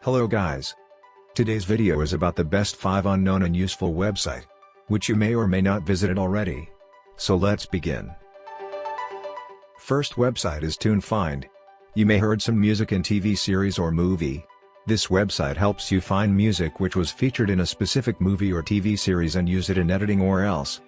Hello guys. Today's video is about the best 5 unknown and useful website, which you may or may not visited already. So let's begin. First website is Toon. You may heard some music in TV series or movie. This website helps you find music which was featured in a specific movie or TV series and use it in editing or else.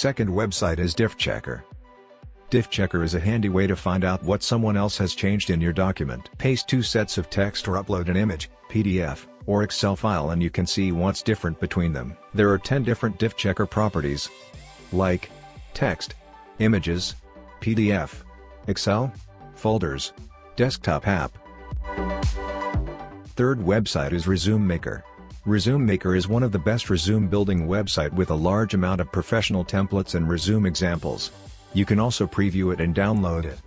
Second website is Diff Checker. Diff Checker is a handy way to find out what someone else has changed in your document. Paste 2 sets of text or upload an image, PDF, or Excel file and you can see what's different between them. There are 10 different Diff Checker properties, like text, images, PDF, Excel, folders, desktop app. Third website is Resume Maker. Resume Maker is one of the best resume building website with a large amount of professional templates and resume examples. You can also preview it and download it.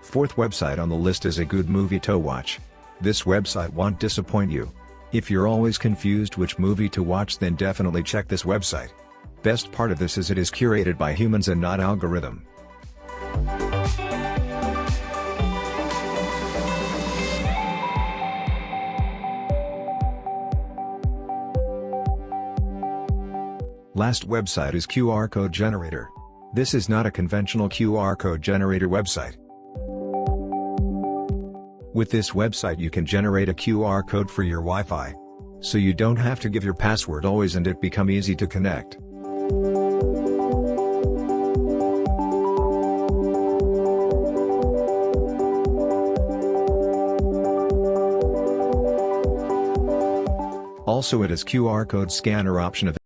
Fourth website on the list is A Good Movie to Watch. This website won't disappoint you. If you're always confused which movie to watch, then definitely check this website. Best part of this is it is curated by humans and not algorithm. Last website is QR Code Generator. This is not a conventional QR code generator website. With this website you can generate a QR code for your Wi-Fi. So you don't have to give your password always and it become easy to connect. Also it has QR code scanner option available.